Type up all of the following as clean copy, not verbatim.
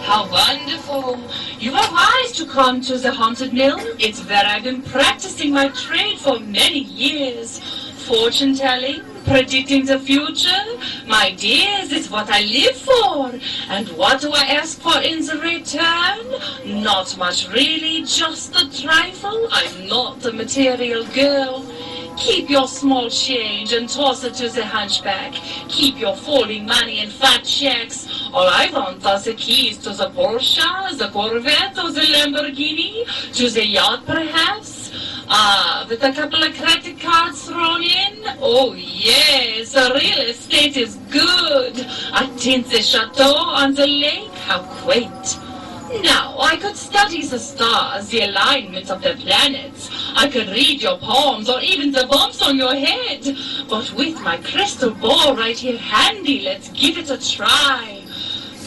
How wonderful. You are wise to come to the haunted mill. It's where I've been practicing my trade for many years. Fortune telling, predicting the future, my dears, is what I live for. And what do I ask for in the return? Not much really, just a trifle. I'm not a material girl. Keep your small change and toss it to the hunchback. Keep your falling money in fat checks. All I want are the keys to the Porsche, the Corvette, or the Lamborghini, to the yacht perhaps. With a couple of credit cards thrown in. Oh yes, the real estate is good. A tinsel chateau on the lake, how quaint. Now, I could study the stars, the alignment of the planets. I could read your palms or even the bumps on your head. But with my crystal ball right here handy, let's give it a try.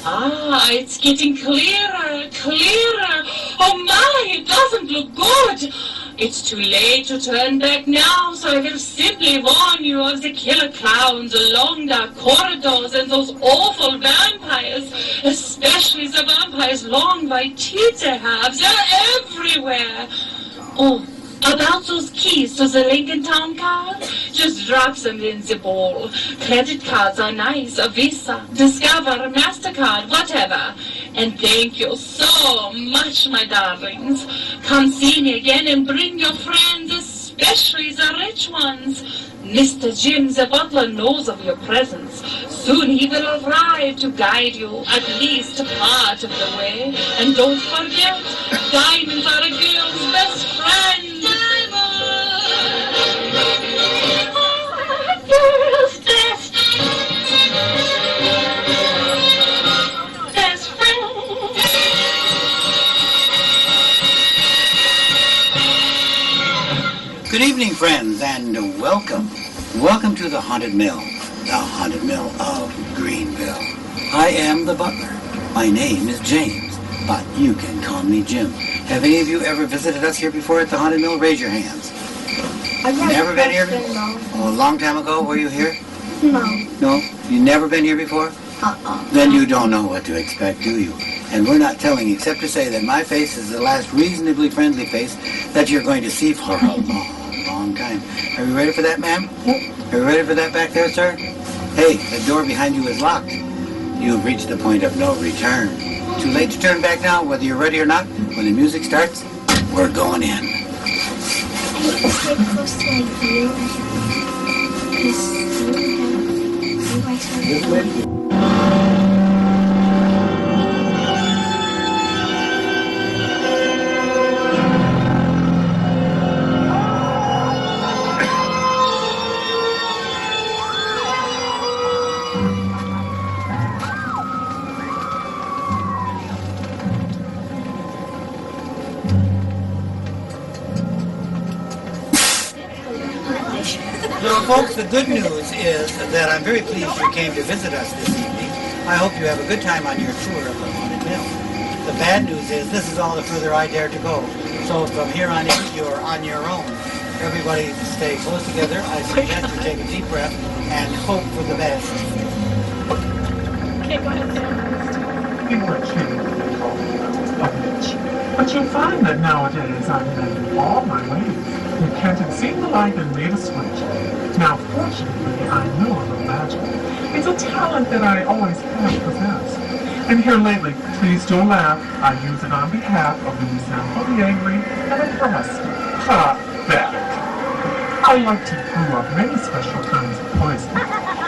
It's getting clearer, clearer. Oh my, it doesn't look good. It's too late to turn back now, so I will simply warn you of the killer clowns along the corridors and those awful vampires, especially the vampires' long white teeth they have. They're everywhere. Oh, about those keys to the Lincoln Town car, just drop them in the bowl. Credit cards are nice, a Visa, Discover, MasterCard, whatever. And thank you so much, my darlings. Come see me again and bring your friends, especially the rich ones. Mr. Jim, the butler, knows of your presence. Soon he will arrive to guide you at least part of the way. And don't forget, diamonds are a girl's best friend. Girl's best friend. Good evening, friends, and welcome. Welcome to the Haunted Mill of Greenville. I am the butler. My name is James, but you can call me Jim. Have any of you ever visited us here before at the Haunted Mill? Raise your hands. I've never been here? No. Oh, a long time ago, were you here? No. No? You never been here before? Then you don't know what to expect, do you? And we're not telling except to say that my face is the last reasonably friendly face that you're going to see for a long time. Are you ready for that, ma'am? Yep. Are you ready for that back there, sir? Hey, the door behind you is locked. You've reached the point of no return. Too late to turn back now, whether you're ready or not. When the music starts, we're going in. I need to stay close to my view. my turn. So, folks, the good news is that I'm very pleased you came to visit us this evening. I hope you have a good time on your tour of the Haunted Mill. The bad news is this is all the further I dare to go. So from here on in, you're on your own. Everybody stay close together. I suggest you take a deep breath and hope for the best. Okay, go ahead, Sam. You were kidding a bitch. But you'll find that nowadays I've made all my ways. Repented, seen the light, and made a switch. Now, fortunately, I know a little magic. It's a talent that I always have possessed. And here lately, please don't laugh, I use it on behalf of the resentfully angry and oppressed. Ha! Back. I like to brew up many special kinds of poison.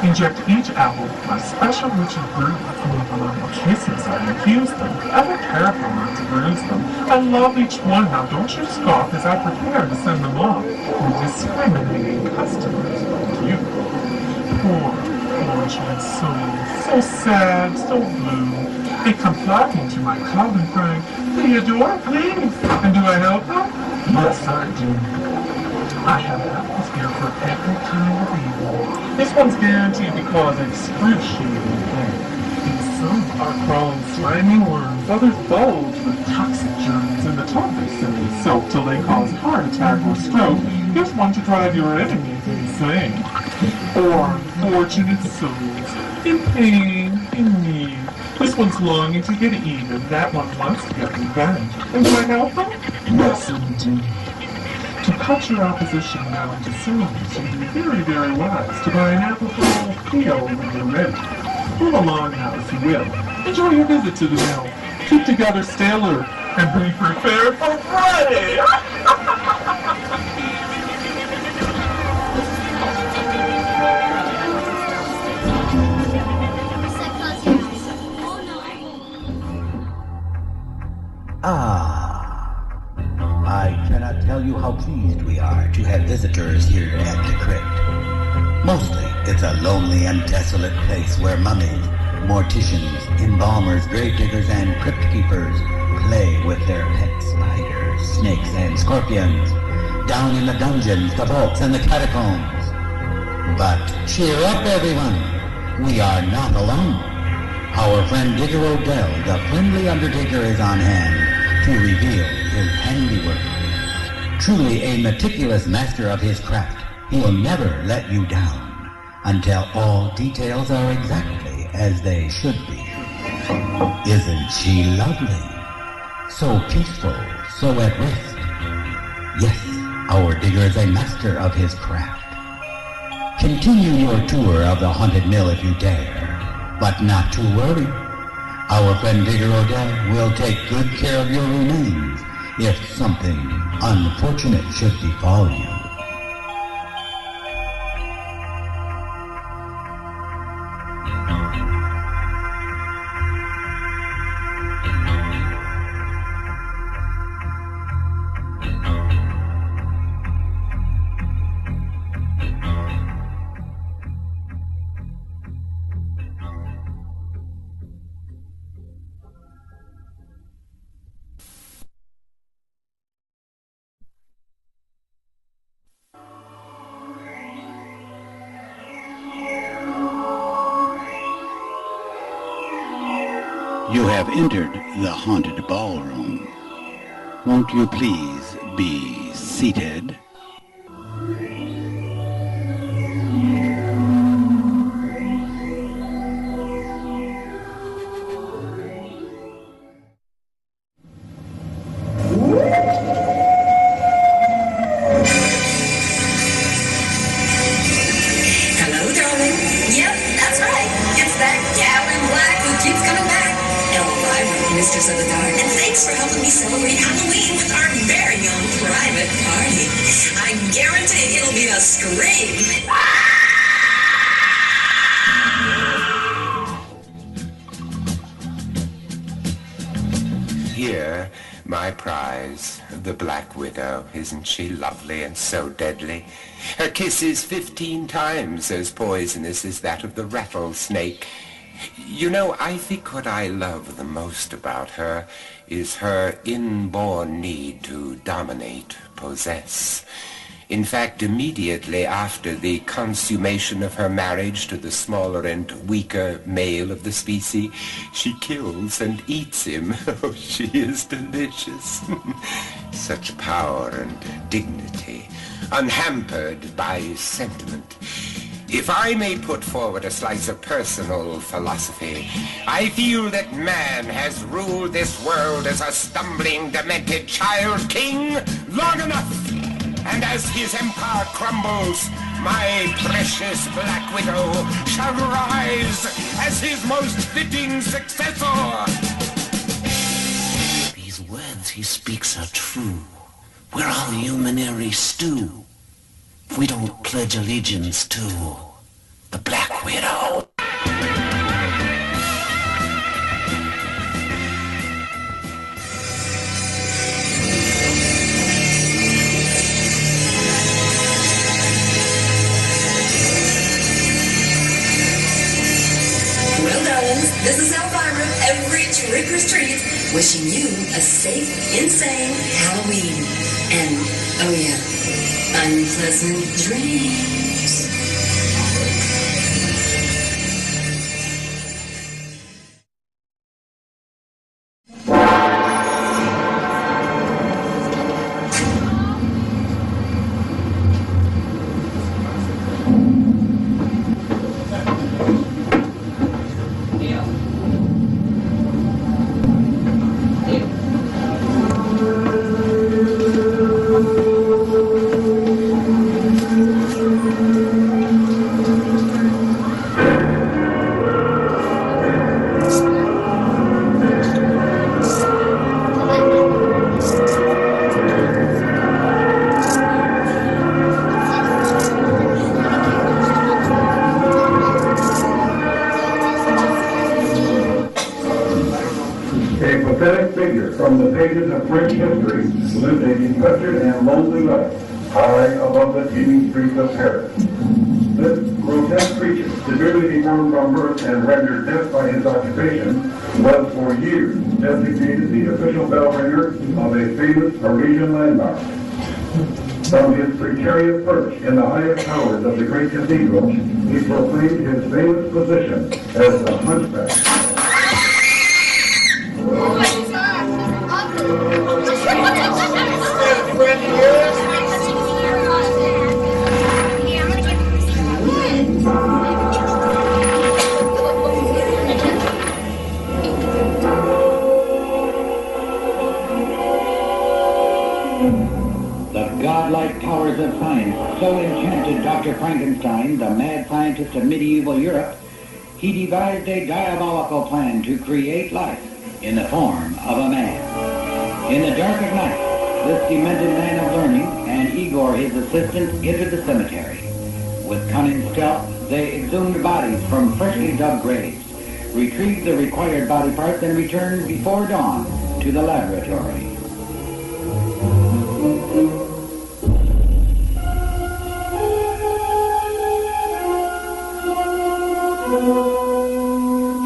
Inject each apple with my special witchy brew. Leave alone kisses, I infuse them. Ever careful not to bruise them. I love each one, now don't you scoff as I prepare to send them off. With discriminating customers like you. Poor, fortunate souls, so sad, so blue. They come flocking to my club and crying, Theodore, please! And do I help them? Yes, I do. I have an atmosphere for every kind of evil. This one's guaranteed to cause excruciating pain. Some are crawling slimy worms, others bulge with toxic germs, and the top they simply soak till they cause heart attack or stroke. Here's one to drive your enemies insane. Or unfortunate souls, in pain, in need. This one's longing to get even, that one wants to get revenge. And do I help them? Yes, indeed. To cut your opposition now into cylinders, you'd be very, very wise to buy an alcohol field when you're ready. Move along now, if you will. Enjoy your visit to the mill. Keep together, Sailor, and be prepared for Friday! I cannot tell you how pleased we are to have visitors here at the crypt. Mostly, it's a lonely and desolate place where mummies, morticians, embalmers, grave diggers, and crypt keepers play with their pet spiders, snakes, and scorpions down in the dungeons, the vaults, and the catacombs. But cheer up, everyone. We are not alone. Our friend Digger Odell, the friendly undertaker, is on hand to reveal his handiwork. Truly a meticulous master of his craft, he will never let you down until all details are exactly as they should be. Isn't she lovely? So peaceful, so at rest. Yes, our digger is a master of his craft. Continue your tour of the haunted mill if you dare, but not to worry. Our friend Digger Odell will take good care of your remains if something unfortunate should befall you. You have entered the haunted ballroom. Won't you please be seated? Hello, darling. Yep, that's right. It's that gal in black who keeps coming back. Elvira, Mistress of the Dark. And thanks for helping me celebrate Halloween with our very own private party. my prize, the Black Widow. Isn't she lovely and so deadly? Her kiss is 15 times as poisonous as that of the rattlesnake. You know, I think what I love the most about her is her inborn need to dominate, possess. In fact, immediately after the consummation of her marriage to the smaller and weaker male of the species, she kills and eats him. Oh, she is delicious. Such power and dignity, unhampered by sentiment. If I may put forward a slice of personal philosophy, I feel that man has ruled this world as a stumbling, demented child king long enough. And as his empire crumbles, my precious Black Widow shall rise as his most fitting successor. These words he speaks are true. We're all human airy stew. If we don't pledge allegiance to the Black Widow. Well, darlings, this is Elvira, every trick or treat, wishing you a safe, insane Halloween. And, oh yeah, unpleasant dreams. From the pages of French history, lived a sequestered and lonely life, high above the teeming streets of Paris. This grotesque creature, severely deformed from birth and rendered deaf by his occupation, was for years designated the official bell ringer of a famous Parisian landmark. From his precarious perch in the highest towers of the great cathedral, he proclaimed his famous position as the hunchback. The godlike powers of science so enchanted Dr. Frankenstein, the mad scientist of medieval Europe, he devised a diabolical plan to create life in the form of a man. In the dark of night, this demented man of learning and Igor, his assistant, entered the cemetery. With cunning stealth, they exhumed bodies from freshly dug graves, retrieved the required body parts, and returned before dawn to the laboratory.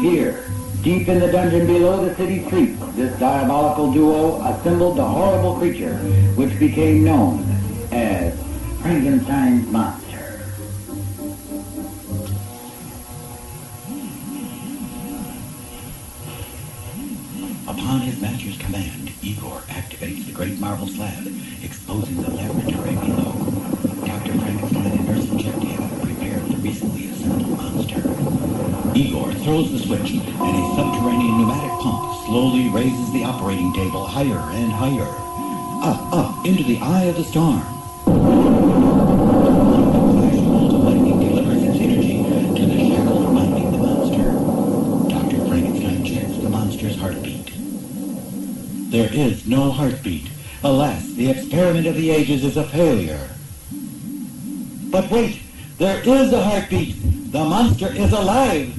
Here, deep in the dungeon below the city sleeps, this diabolical duo assembled the horrible creature which became known as Frankenstein's monster. Upon his master's command, Igor activates the great marble slab, exposing the laboratory below. Dr. Frankenstein and Nurse Injective prepare the recently assembled monster. Igor throws the switch, and a subterranean pneumatic pump slowly raises the operating table higher and higher. Up, into the eye of the storm. Flash bolt of lightning delivers its energy to the shackle binding the monster. Dr. Frankenstein checks the monster's heartbeat. There is no heartbeat. Alas, the experiment of the ages is a failure. But wait, there is a heartbeat. The monster is alive.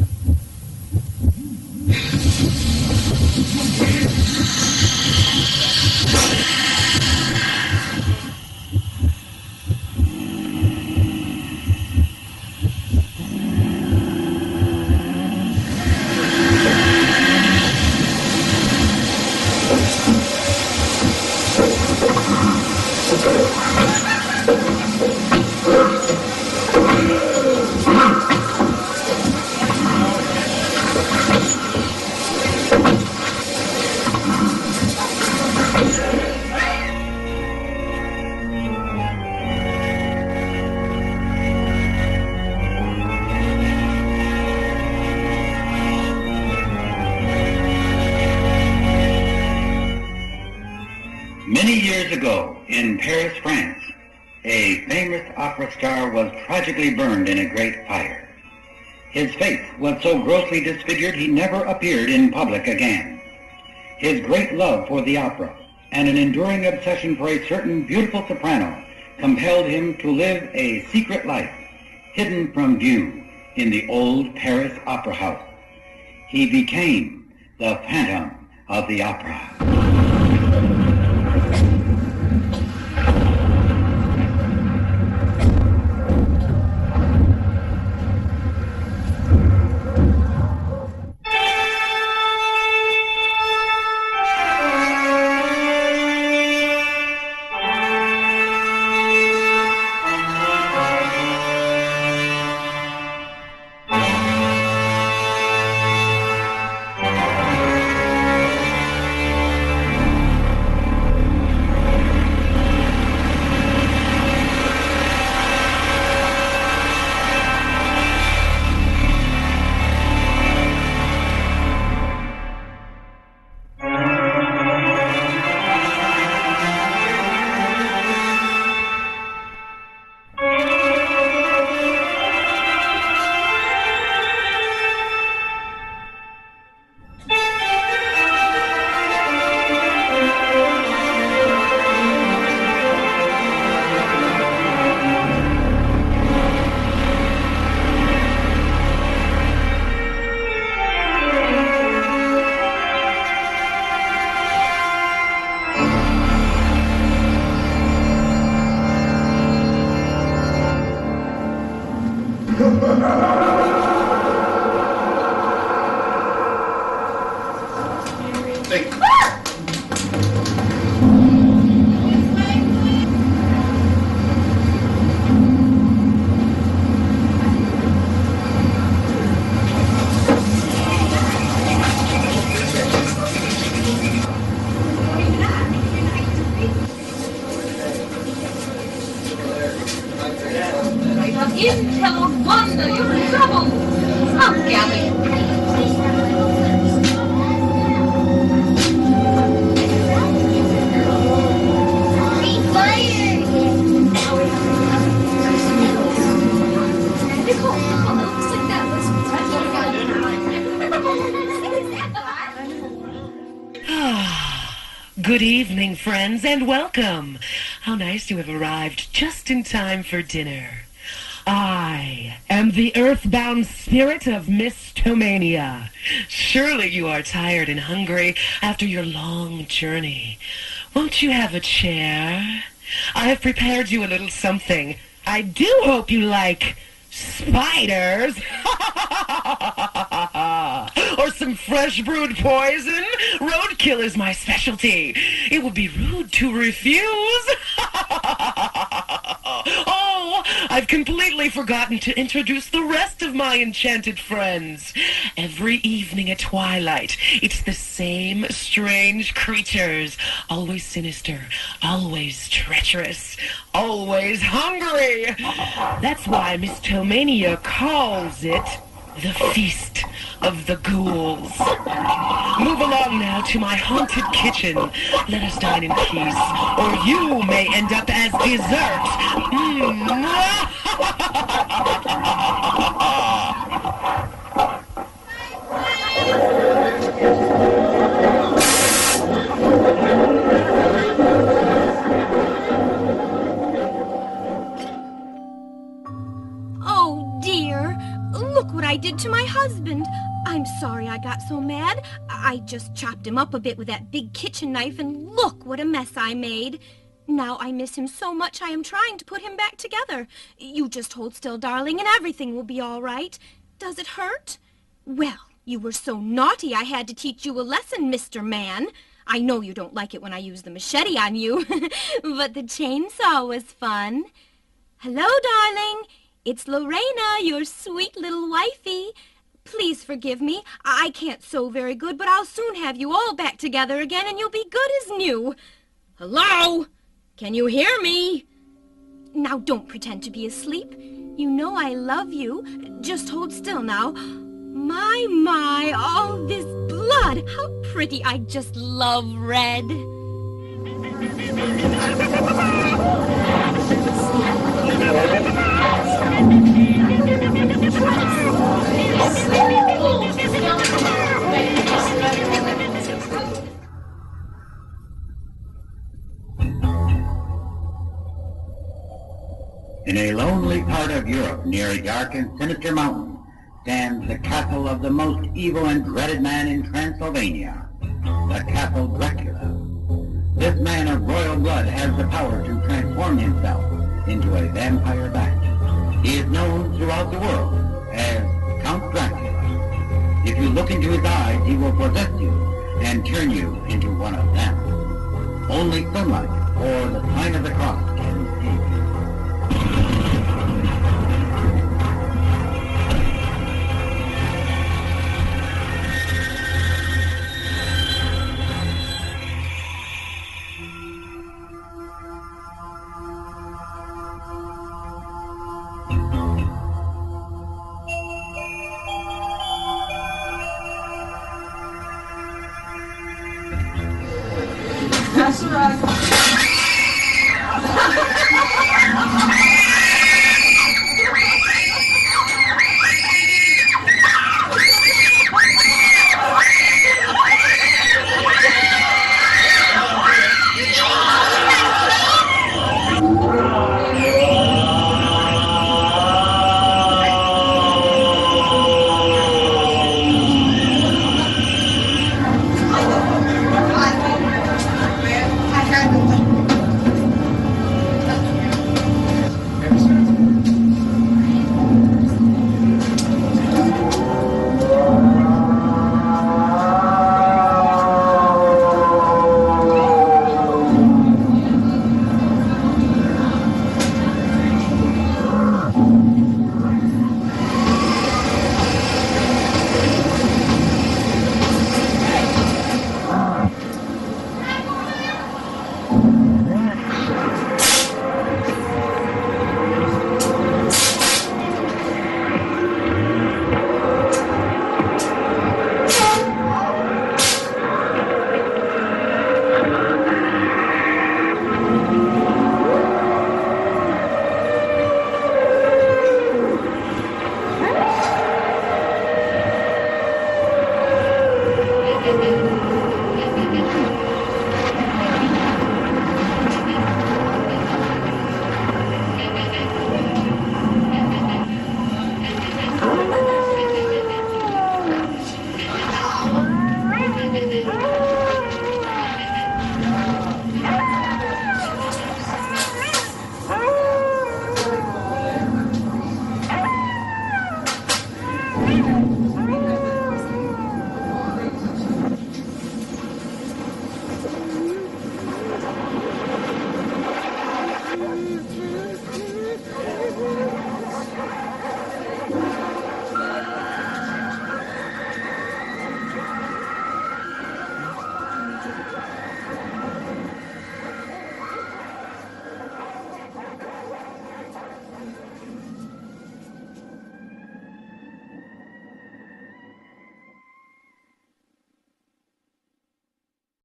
Many years ago, in Paris, France, a famous opera star was tragically burned in a great fire. His face was so grossly disfigured he never appeared in public again. His great love for the opera and an enduring obsession for a certain beautiful soprano compelled him to live a secret life, hidden from view in the old Paris Opera House. He became the Phantom of the Opera. Intel of wonder, you're in trouble. Stop gabbing. Good evening, friends, and welcome. How nice you have arrived just in time for dinner. I am the earthbound spirit of Miss Tomania. Surely you are tired and hungry after your long journey. Won't you have a chair? I have prepared you a little something. I do hope you like spiders. Or some fresh brewed poison. Roadkill is my specialty. It would be rude to refuse. Oh, I've completely forgotten to introduce the rest of my enchanted friends. Every evening at twilight, it's the same strange creatures. Always sinister, always treacherous, always hungry. That's why Miss Tomania calls it the Feast of the Ghouls. Move along now to my haunted kitchen. Let us dine in peace, or you may end up as dessert. Oh, dear. Look what I did to my husband. I'm sorry I got so mad. I just chopped him up a bit with that big kitchen knife, and look what a mess I made. Now I miss him so much I am trying to put him back together. You just hold still, darling, and everything will be all right. Does it hurt? Well, you were so naughty I had to teach you a lesson, Mr. Man. I know you don't like it when I use the machete on you, but the chainsaw was fun. Hello, darling. It's Lorena, your sweet little wifey. Please forgive me. I can't sew very good, but I'll soon have you all back together again, and you'll be good as new. Hello? Can you hear me? Now, don't pretend to be asleep. You know I love you. Just hold still now. My, all this blood. How pretty. I just love red. In a lonely part of Europe, near a dark and sinister mountain, stands the castle of the most evil and dreaded man in Transylvania, the Castle Dracula. This man of royal blood has the power to transform himself into a vampire bat. He is known throughout the world as Count Dracula. If you look into his eyes, he will possess you and turn you into one of them. Only sunlight or the sign of the cross can save you.